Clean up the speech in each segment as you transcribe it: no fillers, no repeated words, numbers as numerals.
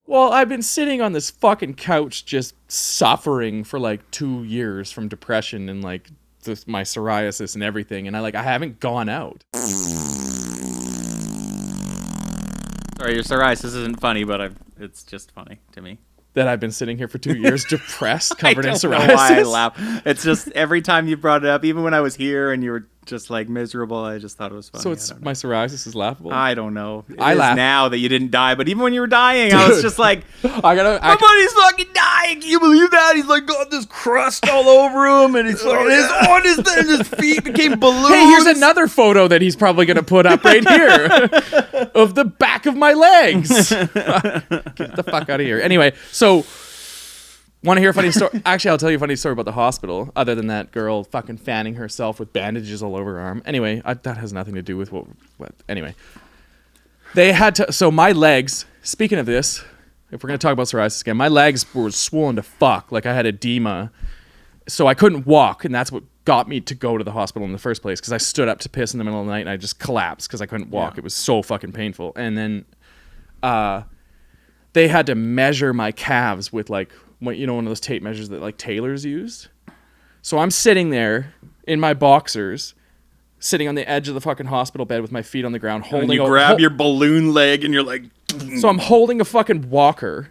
Well, I've been sitting on this fucking couch just suffering for like 2 years from depression and like my psoriasis and everything, and I haven't gone out. Sorry, your psoriasis isn't funny, but it's just funny to me. That I've been sitting here for 2 years depressed, covered in psoriasis. I don't know why I laugh. It's just every time you brought it up, even when I was here and you were just like miserable, I just thought it was funny. So it's my psoriasis is laughable? I don't know. I laugh now that you didn't die, but even when you were dying, I was just like, my buddy's fucking dying. Can you believe that? He's like got this crust all over him, and he's like, his feet became balloons. Hey, here's another photo that he's probably going to put up right here of the back of my legs. Get the fuck out of here. Anyway, so want to hear a funny story? Actually, I'll tell you a funny story about the hospital, other than that girl fucking fanning herself with bandages all over her arm. Anyway, that has nothing to do with what. Anyway, they had to. So my legs, speaking of this, if we're going to talk about psoriasis again, my legs were swollen to fuck. Like I had edema. So I couldn't walk, and that's what got me to go to the hospital in the first place, because I stood up to piss in the middle of the night, and I just collapsed because I couldn't walk. Yeah. It was so fucking painful. And then they had to measure my calves with like, one of those tape measures that like tailors use. So I'm sitting there in my boxers, sitting on the edge of the fucking hospital bed with my feet on the ground, holding. And you grab your balloon leg, and you're like. So I'm holding a fucking walker,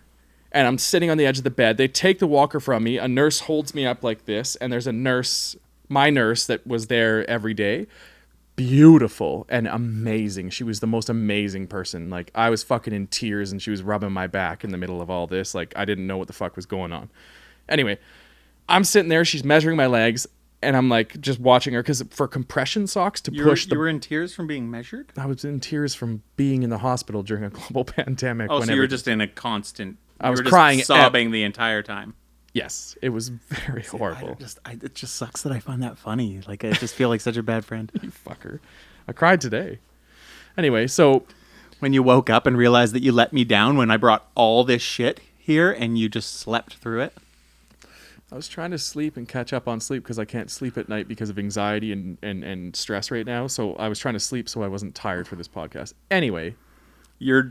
and I'm sitting on the edge of the bed. They take the walker from me. A nurse holds me up like this, and there's a nurse, my nurse, that was there every day. Beautiful and amazing. She was the most amazing person. Like, I was fucking in tears, and she was rubbing my back in the middle of all this. Like, I didn't know what the fuck was going on. Anyway, I'm sitting there. She's measuring my legs, and I'm like just watching her, because for compression socks to push. You were in tears from being measured? I was in tears from being in the hospital during a global pandemic. Oh, so you were just in a constant. I was crying, sobbing the entire time. Yes, it was very horrible. It just sucks that I find that funny. Like, I just feel like such a bad friend. You fucker. I cried today. Anyway, so when you woke up and realized that you let me down when I brought all this shit here and you just slept through it. I was trying to sleep and catch up on sleep, because I can't sleep at night because of anxiety and stress right now. So I was trying to sleep so I wasn't tired for this podcast. Anyway,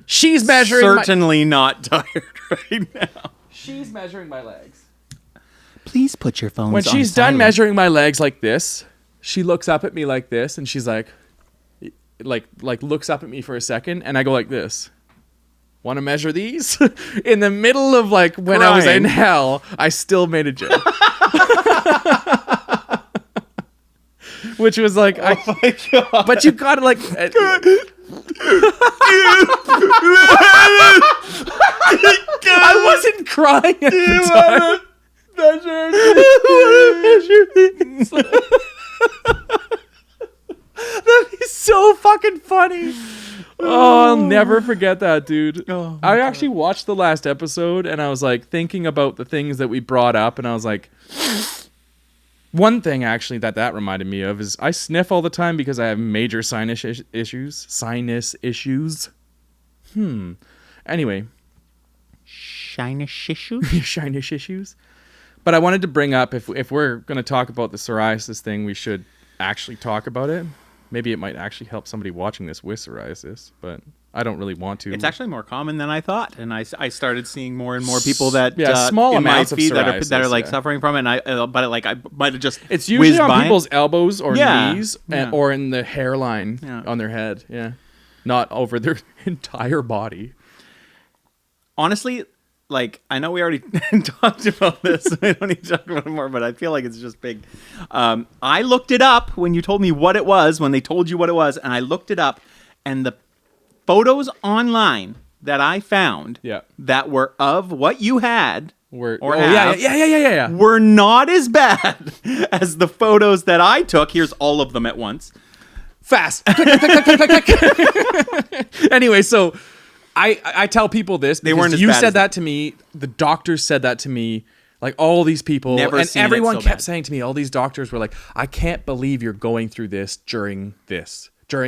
she's measuring. Certainly not tired right now. She's measuring my legs. Please put your phones on When she's done measuring my legs like this, she looks up at me like this, and she's like looks up at me for a second, and I go like this. Want to measure these? In the middle of like when I was in hell, I still made a joke. Which was like, my God. But you gotta like. I wasn't crying at the time. Measure these. That'd be so fucking funny. Oh, I'll never forget that, dude. I actually watched the last episode, and I was like thinking about the things that we brought up, and I was like, one thing actually that reminded me of is I sniff all the time because I have major sinus issues. Anyway. Sinus issues? Sinus issues. But I wanted to bring up, if we're going to talk about the psoriasis thing, we should actually talk about it. Maybe it might actually help somebody watching this with psoriasis, but I don't really want to. It's actually more common than I thought, and I started seeing more and more people that small in amounts my feed of psoriasis, that are like suffering from it. And I might have just it's usually on people's elbows or knees Yeah. or in the hairline on their head. Yeah, not over their entire body. Honestly, like, I know we already talked about this. We don't need to talk about it more, but I feel like it's just big. I looked it up when you told me what it was, when they told you what it was, and I looked it up, and the photos online that I found that were of what you had were not as bad as the photos that I took. Here's all of them at once. Fast. Anyway, so I tell people this because they weren't as you bad said as that to me. The doctors said that to me. Like all these people, Never and seen everyone it so kept bad. saying to me, all these doctors were like, I can't believe you're going through this during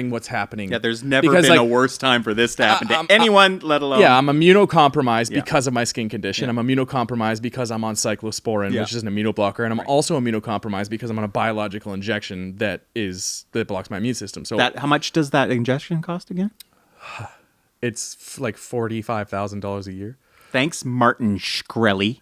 what's happening. Yeah, there's never been a worse time for this to happen to anyone, let alone... Yeah, I'm immunocompromised because of my skin condition. Yeah. I'm immunocompromised because I'm on cyclosporin, which is an immunoblocker, and I'm also immunocompromised because I'm on a biological injection that blocks my immune system. So how much does that injection cost again? It's like $45,000 a year. Thanks, Martin Shkreli.